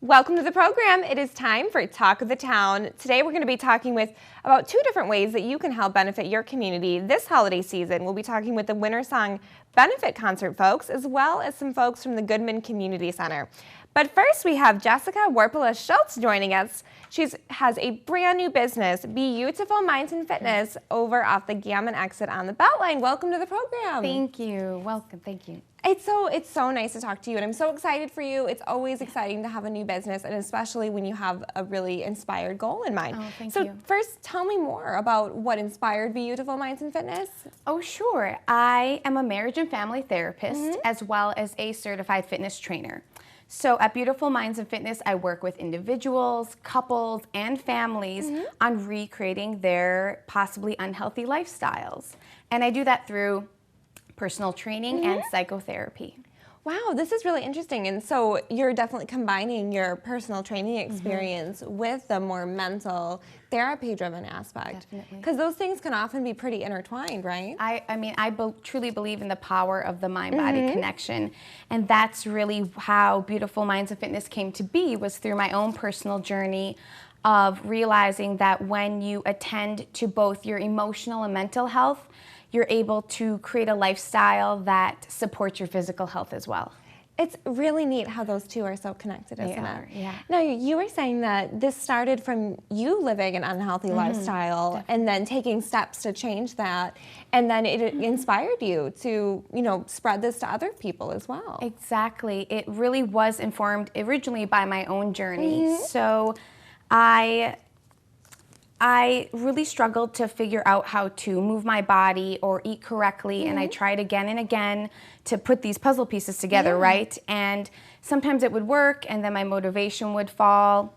Welcome to the program. It is time for Talk of the Town. Today we're going to be talking about two different ways that you can help benefit your community this holiday season. We'll be talking with the Winter Song Benefit Concert folks, as well as some folks from the Goodman Community Center. But first, we have Jessica Warpala-Schultz joining us. She has a brand new business, Beautiful Minds and Fitness, over off the Gammon exit on the Beltline. Welcome to the program. Thank you. Welcome. Thank you. It's so nice to talk to you, and I'm so excited for you. It's always exciting to have a new business, and especially when you have a really inspired goal in mind. Oh, thank you. So first, tell me more about what inspired Beautiful Minds and Fitness. Oh, sure. I am a marriage and family therapist, as well as a certified fitness trainer. So at Beautiful Minds and Fitness, I work with individuals, couples, and families on recreating their possibly unhealthy lifestyles. And I do that through personal training and psychotherapy. Wow, this is really interesting. And so you're definitely combining your personal training experience with the more mental therapy-driven aspect. Definitely. Because those things can often be pretty intertwined, right? I truly believe in the power of the mind-body connection. And that's really how Beautiful Minds and Fitness came to be, was through my own personal journey of realizing that when you attend to both your emotional and mental health, you're able to create a lifestyle that supports your physical health as well. It's really neat how those two are so connected, isn't it? Yeah. Now, you were saying that this started from you living an unhealthy lifestyle, Definitely. and then taking steps to change that, and then it inspired you to, spread this to other people as well. Exactly. It really was informed originally by my own journey. So I really struggled to figure out how to move my body or eat correctly, and I tried again and again to put these puzzle pieces together, right? And sometimes it would work, and then my motivation would fall,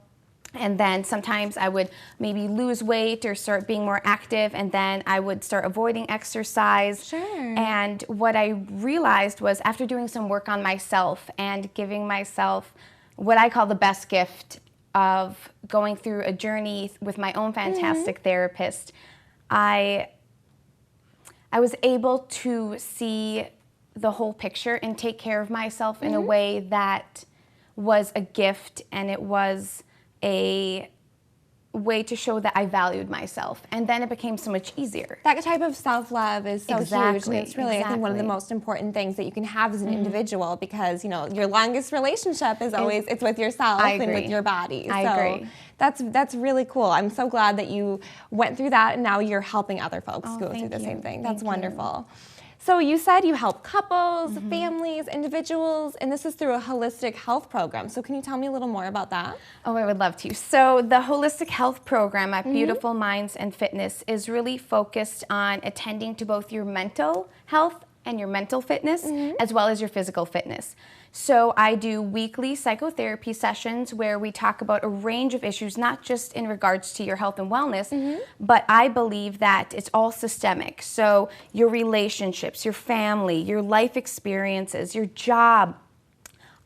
and then sometimes I would maybe lose weight or start being more active, and then I would start avoiding exercise. Sure. And what I realized was, after doing some work on myself and giving myself what I call the best gift of going through a journey with my own fantastic therapist, I was able to see the whole picture and take care of myself in a way that was a gift, and it was a way to show that I valued myself. And then it became so much easier. That type of self-love is so huge, and Exactly, it's really, I think, one of the most important things that you can have as an individual, because, your longest relationship is always, it's with yourself and with your body. I agree. That's really cool. I'm so glad that you went through that, and now you're helping other folks go through the same thing. That's wonderful. So you said you help couples, families, individuals, and this is through a holistic health program. So can you tell me a little more about that? Oh, I would love to. So the holistic health program at Beautiful Minds and Fitness is really focused on attending to both your mental health and your mental fitness, as well as your physical fitness. So I do weekly psychotherapy sessions where we talk about a range of issues, not just in regards to your health and wellness, but I believe that it's all systemic. So your relationships, your family, your life experiences, your job,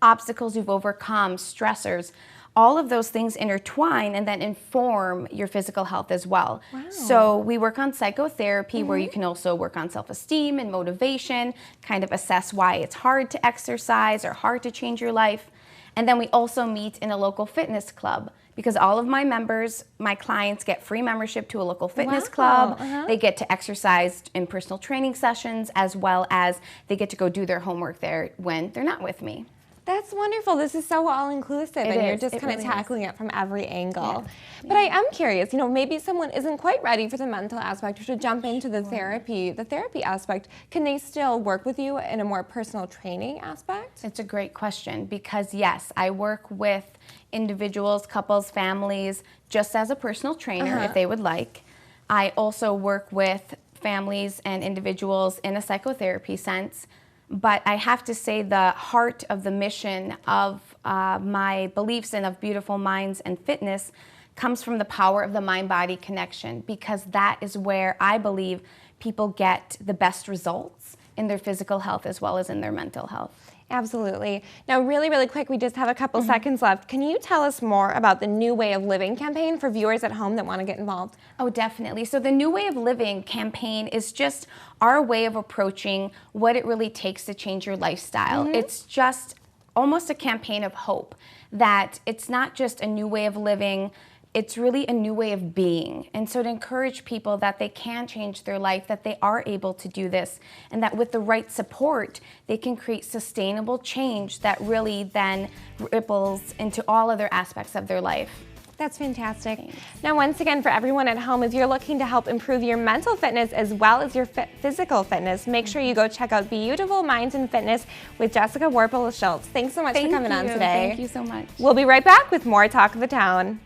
obstacles you've overcome, stressors, all of those things intertwine and then inform your physical health as well. Wow. So we work on psychotherapy where you can also work on self-esteem and motivation, kind of assess why it's hard to exercise or hard to change your life. And then we also meet in a local fitness club, because all of my members, my clients, get free membership to a local fitness club. They get to exercise in personal training sessions, as well as they get to go do their homework there when they're not with me. That's wonderful. This is so all-inclusive, and you're just kind of tackling it from every angle. But I am curious, maybe someone isn't quite ready for the mental aspect or to jump into the therapy aspect. Can they still work with you in a more personal training aspect? It's a great question, because yes, I work with individuals, couples, families, just as a personal trainer if they would like. I also work with families and individuals in a psychotherapy sense. But I have to say, the heart of the mission of my beliefs and of Beautiful Minds and Fitness comes from the power of the mind-body connection, because that is where I believe people get the best results in their physical health as well as in their mental health. Absolutely. Now, really, really quick, we just have a couple seconds left. Can you tell us more about the New Way of Living campaign for viewers at home that want to get involved? Oh, definitely. So the New Way of Living campaign is just our way of approaching what it really takes to change your lifestyle. It's just almost a campaign of hope that it's not just a new way of living, it's really a new way of being. And so to encourage people that they can change their life, that they are able to do this, and that with the right support, they can create sustainable change that really then ripples into all other aspects of their life. That's fantastic. Now, once again, for everyone at home, if you're looking to help improve your mental fitness as well as your physical fitness, make sure you go check out Beautiful Minds and Fitness with Jessica Warple-Schultz. Thanks so much for coming on today. Thank you so much. We'll be right back with more Talk of the Town.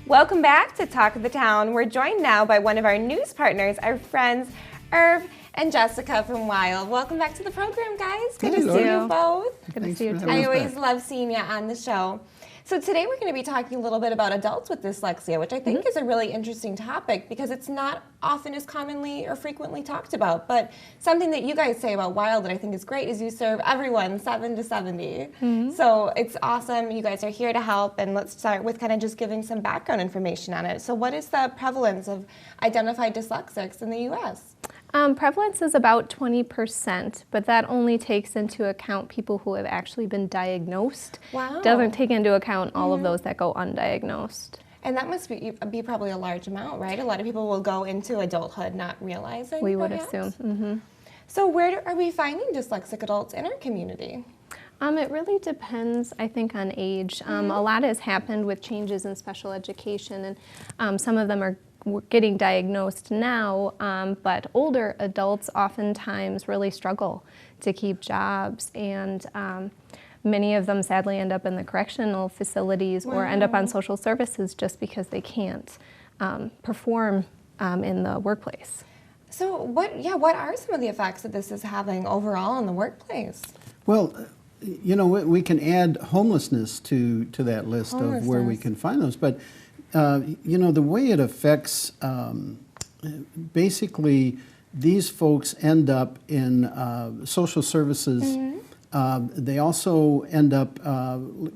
Welcome back to Talk of the Town. We're joined now by one of our news partners, our friends Irv and Jessica from Wild. Welcome back to the program, guys. Good to see you both. Good to see you too. I always love seeing you on the show. So today we're going to be talking a little bit about adults with dyslexia, which I think is a really interesting topic because it's not often as commonly or frequently talked about. But something that you guys say about Wild that I think is great is you serve everyone 7 to 70. So it's awesome. You guys are here to help. And let's start with kind of just giving some background information on it. So what is the prevalence of identified dyslexics in the U.S.? Prevalence is about 20%, but that only takes into account people who have actually been diagnosed. Wow. Doesn't take into account all of those that go undiagnosed. And that must be probably a large amount, right? A lot of people will go into adulthood not realizing. We would perhaps? assume. So where are we finding dyslexic adults in our community? It really depends, I think, on age. A lot has happened with changes in special education, and some of them are getting diagnosed now, but older adults oftentimes really struggle to keep jobs, and many of them sadly end up in the correctional facilities or end up on social services just because they can't perform in the workplace. So what are some of the effects that this is having overall in the workplace? Well, you know, we can add homelessness to that list of where we can find those, but you know, the way it affects, basically, these folks end up in social services. They also end up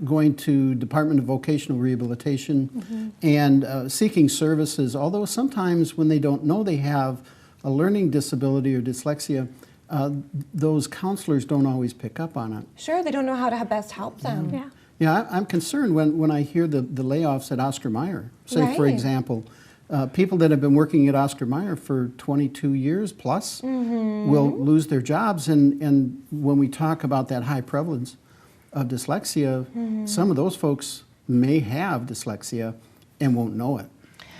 going to Department of Vocational Rehabilitation and seeking services, although sometimes when they don't know they have a learning disability or dyslexia, those counselors don't always pick up on it. Sure, they don't know how to best help them. Yeah. Yeah, I'm concerned when I hear the layoffs at Oscar Mayer. Say, for example, people that have been working at Oscar Mayer for 22 years plus will lose their jobs. And when we talk about that high prevalence of dyslexia, some of those folks may have dyslexia and won't know it,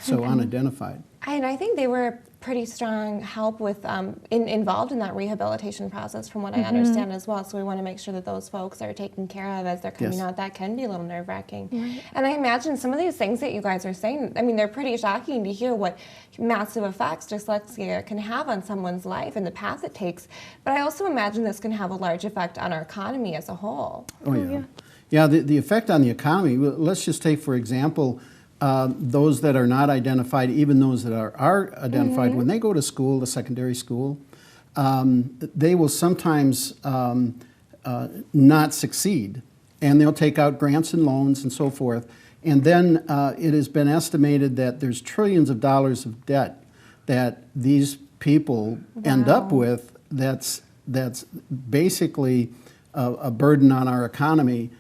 so unidentified. And I think they were pretty strong help with involved in that rehabilitation process from what I understand as well. So we want to make sure that those folks are taken care of as they're coming out. That can be a little nerve-wracking. And I imagine some of these things that you guys are saying, I mean, they're pretty shocking to hear what massive effects dyslexia can have on someone's life and the path it takes. But I also imagine this can have a large effect on our economy as a whole. Oh, yeah. Yeah, the effect on the economy, let's just take, for example, those that are not identified, even those that are identified, when they go to school, the secondary school, they will sometimes not succeed, and they'll take out grants and loans and so forth. And then it has been estimated that there's trillions of dollars of debt that these people end up with. That's basically a burden on our economy.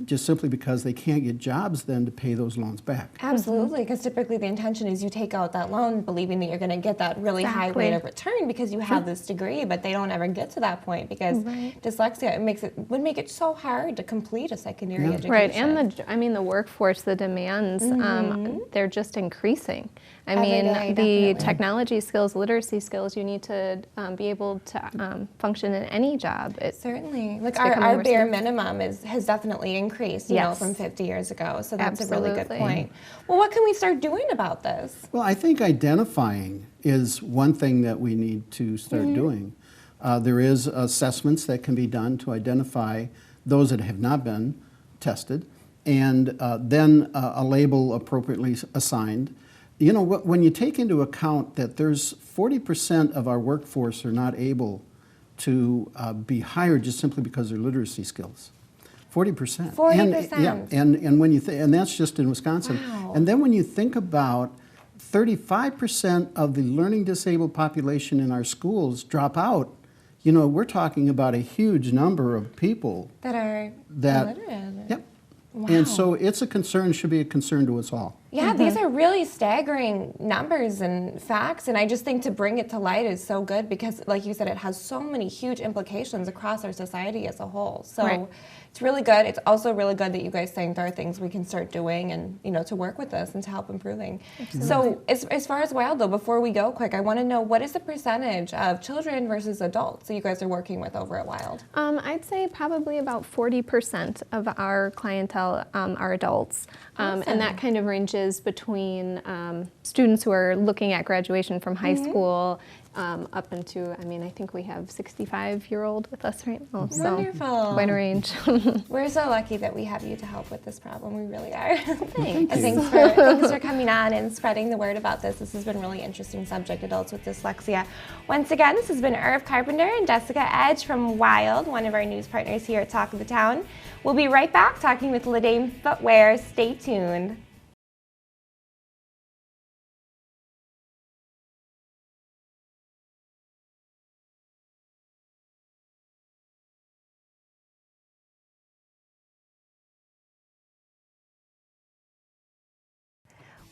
Just simply because they can't get jobs then to pay those loans back. Absolutely, because typically the intention is you take out that loan believing that you're going to get that really high rate of return because you have this degree, but they don't ever get to that point because dyslexia would make it so hard to complete a secondary education. Right, and the workforce, the demands, they're just increasing. I mean, the technology skills, literacy skills, you need to be able to function in any job. Certainly. Like our bare minimum has definitely increased, you know, from 50 years ago. So that's a really good point. Well, what can we start doing about this? Well, I think identifying is one thing that we need to start doing. There is assessments that can be done to identify those that have not been tested, and then a label appropriately assigned. You know, when you take into account that there's 40% of our workforce are not able to be hired just simply because of their literacy skills. 40%. 40%. And when you and that's just in Wisconsin. Wow. And then when you think about 35% of the learning disabled population in our schools drop out, you know, we're talking about a huge number of people That are that. illiterate. Yep. And so it's a concern, should be a concern to us all. Yeah, these are really staggering numbers and facts, and I just think to bring it to light is so good because, like you said, it has so many huge implications across our society as a whole. So Right. it's really good. It's also really good that you guys think there are things we can start doing and, you know, to work with this and to help improving. So as far as Wild, though, before we go quick, I want to know what is the percentage of children versus adults that you guys are working with over at Wild? I'd say probably about 40% of our clientele are adults. And that kind of ranges between students who are looking at graduation from high school up into, I mean, I think we have 65-year-old with us right now. So Wonderful. quite a range. We're so lucky that we have you to help with this problem. We really are. Thank And you. thanks for coming on and spreading the word about this. This has been a really interesting subject, adults with dyslexia. Once again, this has been Irv Carpenter and Jessica Edge from Wild, one of our news partners here at Talk of the Town. We'll be right back talking with LeDame Footwear. Stay tuned.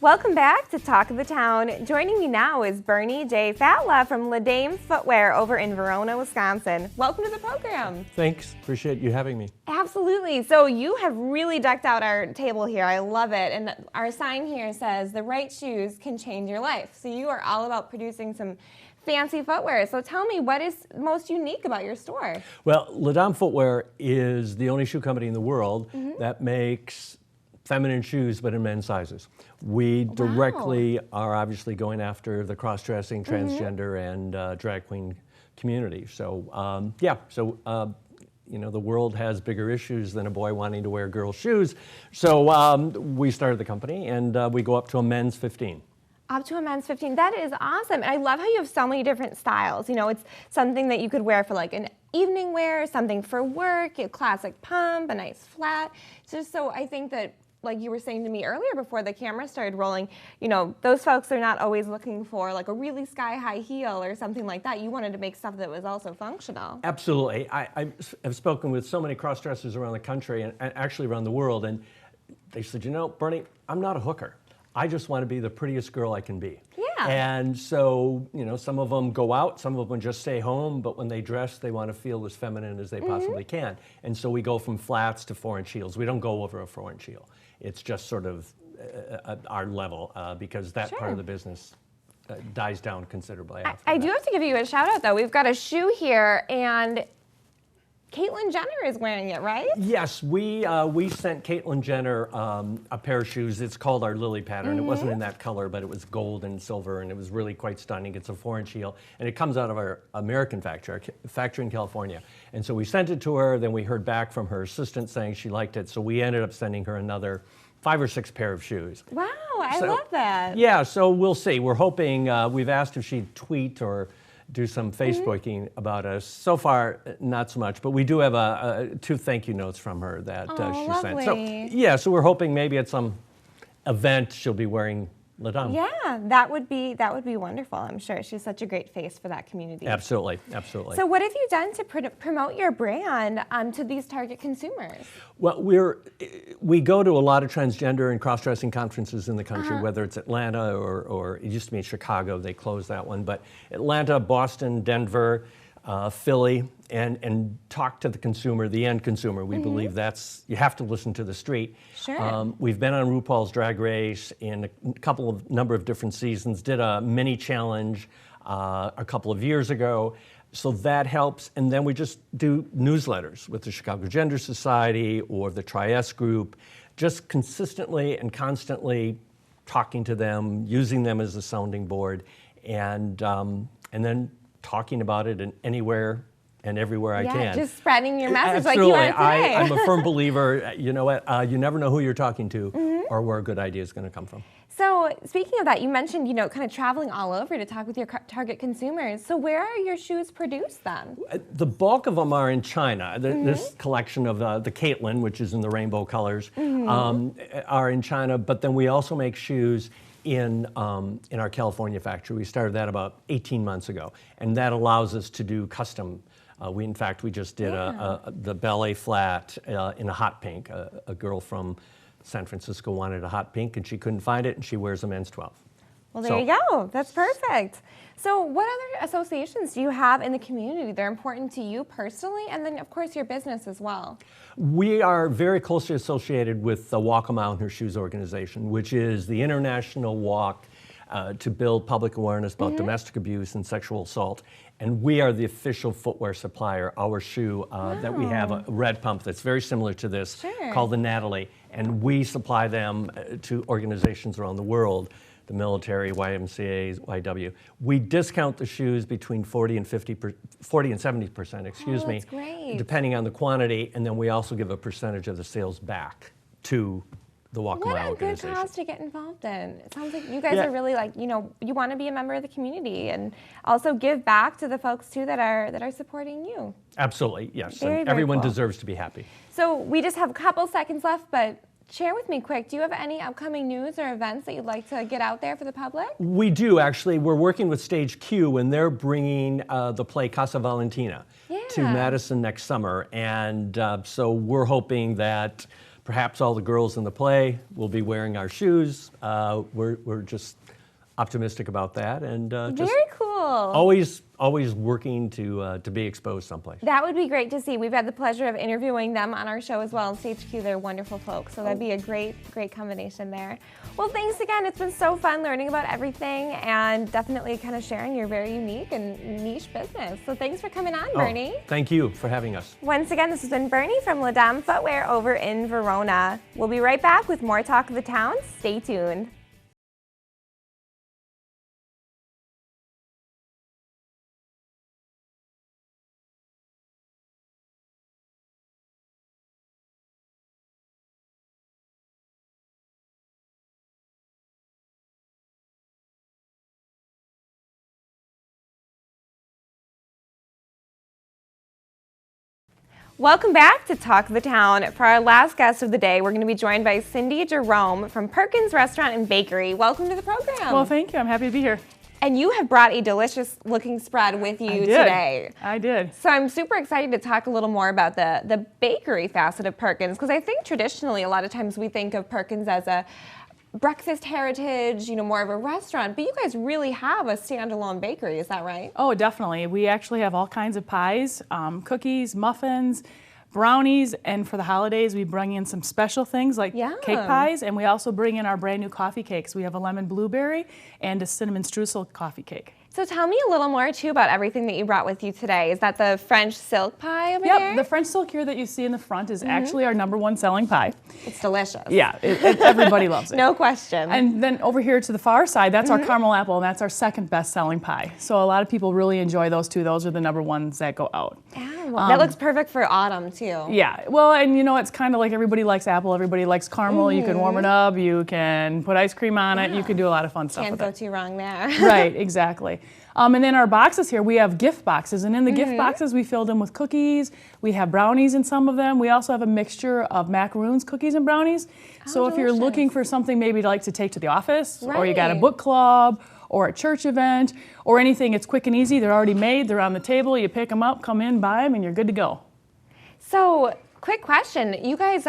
Welcome back to Talk of the Town. Joining me now is Bernie J. Fatla from LeDame Footwear over in Verona, Wisconsin. Welcome to the program. Thanks. Appreciate you having me. Absolutely. So you have really decked out our table here. I love it. And our sign here says the right shoes can change your life. So you are all about producing some fancy footwear. So tell me, what is most unique about your store? Well, LeDame Footwear is the only shoe company in the world that makes feminine shoes, but in men's sizes. We directly are obviously going after the cross-dressing, transgender, and drag queen community. So, you know, the world has bigger issues than a boy wanting to wear girls' shoes. So we started the company, and we go up to a men's 15. Up to a men's 15. That is awesome. And I love how you have so many different styles. You know, it's something that you could wear for like an evening wear, something for work, a classic pump, a nice flat. Just so I think that, like you were saying to me earlier before the camera started rolling, you know, those folks are not always looking for like a really sky-high heel or something like that. You wanted to make stuff that was also functional. Absolutely. I have spoken with so many cross-dressers around the country and actually around the world, and they said, you know, Bernie, I'm not a hooker. I just want to be the prettiest girl I can be. Yeah. And so, you know, some of them go out, some of them just stay home, but when they dress, they want to feel as feminine as they possibly can. And so we go from flats to 4-inch heels. We don't go over a 4-inch heel. It's just sort of our level because that part of the business dies down considerably after I that. do have to give you a shout out though. We've got a shoe here and Caitlyn Jenner is wearing it, right? Yes, we sent Caitlyn Jenner a pair of shoes. It's called our Lily pattern. It wasn't in that color, but it was gold and silver, and it was really quite stunning. It's a 4-inch heel, and it comes out of our American factory, our factory in California. And so we sent it to her, then we heard back from her assistant saying she liked it, so we ended up sending her another 5 or 6 pair of shoes. Wow, I So- love that. Yeah, so we'll see. We're hoping, we've asked if she'd tweet or do some Facebooking about us. So far, not so much, but we do have 2 thank you notes from her that she sent. So, lovely. yeah, so we're hoping maybe at some event she'll be wearing LeDame. Yeah, that would be wonderful, I'm sure. She's such a great face for that community. Absolutely, absolutely. So what have you done to promote your brand to these target consumers? Well, we go to a lot of transgender and cross-dressing conferences in the country, whether it's Atlanta or it used to be in Chicago, they closed that one, but Atlanta, Boston, Denver, Philly, and talk to the consumer, the end consumer. We believe you have to listen to the street. Sure. We've been on RuPaul's Drag Race in a number of different seasons, did a mini challenge a couple of years ago. So that helps, and then we just do newsletters with the Chicago Gender Society or the Tri-S Group, just consistently and constantly talking to them, using them as a sounding board, and then talking about it anywhere and everywhere I can. Just spreading your message Absolutely. like you are today. I'm a firm believer, you know what, you never know who you're talking to or where a good idea is going to come from. So speaking of that, you mentioned, kind of traveling all over to talk with your target consumers. So where are your shoes produced then? The bulk of them are in China. This collection of the Caitlin, which is in the rainbow colors, are in China. But then we also make shoes in our California factory. We started that about 18 months ago, and that allows us to do custom. We just did the ballet flat in a hot pink. A girl from San Francisco wanted a hot pink, and she couldn't find it, and she wears a men's 12. Well, there you go. That's perfect. So what other associations do you have in the community that are important to you personally, and then, of course, your business as well? We are very closely associated with the Walk a Mile in Her Shoes organization, which is the international walk to build public awareness about domestic abuse and sexual assault. And we are the official footwear supplier. Our shoe that we have, a red pump that's very similar to this, called the Natalie. And we supply them to organizations around the world, the military, YMCA, YW. We discount the shoes between 40 and 70%, excuse me, great. depending on the quantity. And then we also give a percentage of the sales back to the Walk a Mile organization. What a good cause to get involved in. It sounds like you guys are really you want to be a member of the community and also give back to the folks too that are supporting you. Absolutely, yes. Very, and very everyone cool. deserves to be happy. So we just have a couple seconds left, but share with me quick, do you have any upcoming news or events that you'd like to get out there for the public? We do, actually. We're working with Stage Q, and they're bringing the play Casa Valentina to Madison next summer. And so we're hoping that perhaps all the girls in the play will be wearing our shoes. We're just optimistic about that, and just Very cool. always working to be exposed someplace. That would be great to see. We've had the pleasure of interviewing them on our show as well. And Stage Q, they're wonderful folks, so that'd be a great combination there. Well, thanks again. It's been so fun learning about everything and definitely kind of sharing your very unique and niche business. So thanks for coming on, Bernie. Thank you for having us. Once again, this has been Bernie from La Dame Footwear over in Verona. We'll be right back with more Talk of the Town. Stay tuned. Welcome back to Talk of the Town. For our last guest of the day, we're going to be joined by Cindy Jerome from Perkins Restaurant and Bakery. Welcome to the program. Well, thank you. I'm happy to be here. And you have brought a delicious looking spread with you today. I did. So I'm super excited to talk a little more about the bakery facet of Perkins, because I think traditionally a lot of times we think of Perkins as a breakfast heritage, more of a restaurant, but you guys really have a standalone bakery, is that right? Oh, definitely. We actually have all kinds of pies, cookies, muffins, brownies, and for the holidays we bring in some special things like cake pies, and we also bring in our brand new coffee cakes. We have a lemon blueberry and a cinnamon streusel coffee cake. So tell me a little more too about everything that you brought with you today. Is that the French silk pie over there? Yep, the French silk here that you see in the front is actually our #1 selling pie. It's delicious. Yeah, everybody loves it. No question. And then over here to the far side, that's our caramel apple, and that's our second best selling pie. So a lot of people really enjoy those two. Those are the #1s that go out. Oh, that looks perfect for autumn too. Yeah, well, and it's kind of like everybody likes apple, everybody likes caramel. You can warm it up, you can put ice cream on it, you can do a lot of fun stuff Can't with go it. too wrong there. Right, exactly. And then our boxes here, we have gift boxes, and in the gift boxes we filled them with cookies. We have brownies in some of them. We also have a mixture of macaroons, cookies, and brownies. So if you're delicious. looking for something maybe to take to the office, or you got a Right. book club, or a church event, or anything, it's quick and easy. They're already made, they're on the table, you pick them up, come in, buy them, and you're good to go. So, quick question. You guys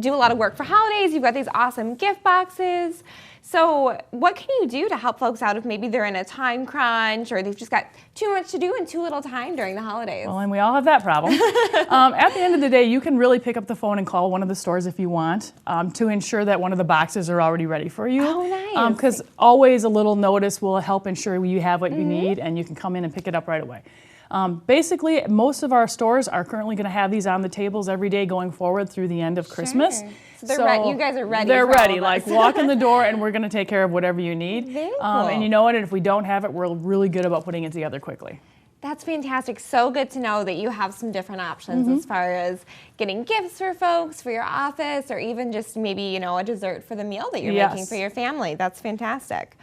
do a lot of work for holidays. You've got these awesome gift boxes. So what can you do to help folks out if maybe they're in a time crunch or they've just got too much to do and too little time during the holidays? Well, and we all have that problem. At the end of the day, you can really pick up the phone and call one of the stores if you want to ensure that one of the boxes are already ready for you. Oh, nice. Because always a little notice will help ensure you have what you need and you can come in and pick it up right away. Basically, most of our stores are currently going to have these on the tables every day going forward through the end of Christmas. So they're ready. You guys are ready. They're for all ready. of Like us. walk in the door and we're going to take care of whatever you need. Very And cool. you know what? If we don't have it, we're really good about putting it together quickly. That's fantastic. So good to know that you have some different options as far as getting gifts for folks, for your office, or even just maybe, you know, a dessert for the meal that you're making for your family. That's fantastic.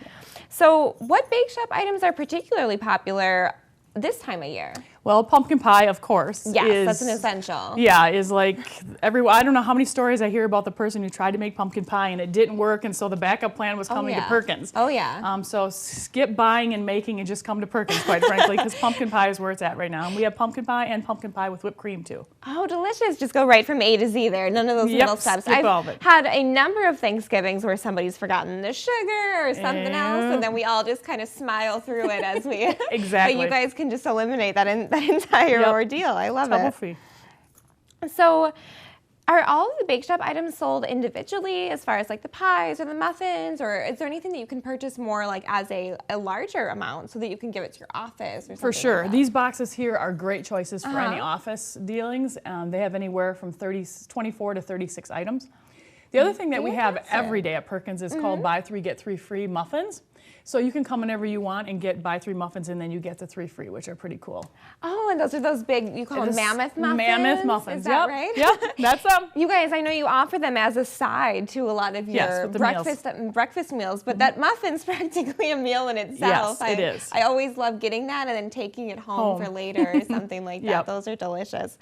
So what bake shop items are particularly popular this time of year? Well, pumpkin pie, of course. Yes, that's an essential. Yeah, is like I don't know how many stories I hear about the person who tried to make pumpkin pie and it didn't work, and so the backup plan was coming to Perkins. Oh, yeah. So skip buying and making and just come to Perkins, quite frankly, because pumpkin pie is where it's at right now. And we have pumpkin pie and pumpkin pie with whipped cream, too. Oh, delicious. Just go right from A to Z there. None of those little steps. Skip all I've of it. had a number of Thanksgivings where somebody's forgotten the sugar or something else, and then we all just kind of smile through it as we... Exactly. But you guys can just eliminate that entire ordeal. I love it. Trouble-free. So are all of the bake shop items sold individually as far as like the pies or the muffins, or is there anything that you can purchase more like as a larger amount so that you can give it to your office or something? For sure. like that? These boxes here are great choices for any office dealings. They have anywhere from 24 to 36 items. The other thing that we have every day at Perkins is called buy 3, get 3 free muffins. So you can come whenever you want and get buy 3 muffins, and then you get the 3 free, which are pretty cool. Oh, and those are those big, you call them mammoth muffins? Mammoth muffins, Is that right? Yep, that's them. You guys, I know you offer them as a side to a lot of your with the breakfast meals, but that muffin's practically a meal in itself. Yes, it is. I always love getting that and then taking it home. For later or something like that. Yep. Those are delicious.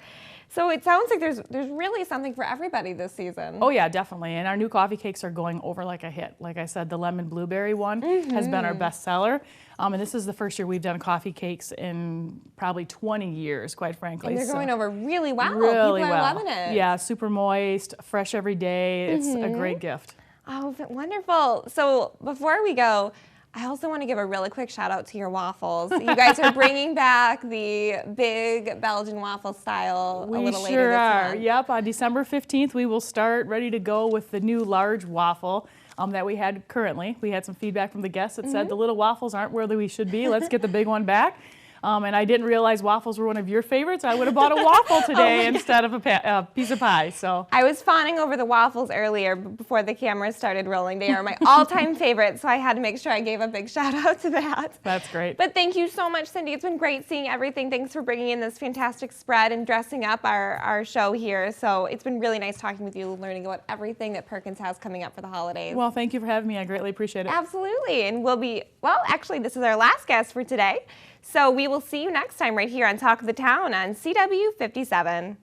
So it sounds like there's really something for everybody this season. Oh yeah, definitely. And our new coffee cakes are going over like a hit. Like I said, the lemon blueberry one has been our best seller. And this is the first year we've done coffee cakes in probably 20 years, quite frankly. And they're going over really well. Really People are well. loving it. Yeah, super moist, fresh every day. It's a great gift. Oh, wonderful. So before we go, I also want to give a really quick shout out to your waffles. You guys are bringing back the big Belgian waffle style a little later this sure are. month. Yep, on December 15th, we will start ready to go with the new large waffle that we had currently. We had some feedback from the guests that said the little waffles aren't where we should be. Let's get the big one back. And I didn't realize waffles were one of your favorites. I would have bought a waffle today instead of a piece of pie. So I was fawning over the waffles earlier before the cameras started rolling. They are my all-time favorites, so I had to make sure I gave a big shout out to that. That's great. But thank you so much, Cindy. It's been great seeing everything. Thanks for bringing in this fantastic spread and dressing up our show here. So it's been really nice talking with you, learning about everything that Perkins has coming up for the holidays. Well, thank you for having me. I greatly appreciate it. Absolutely. And actually, this is our last guest for today. So we will see you next time right here on Talk of the Town on CW 57.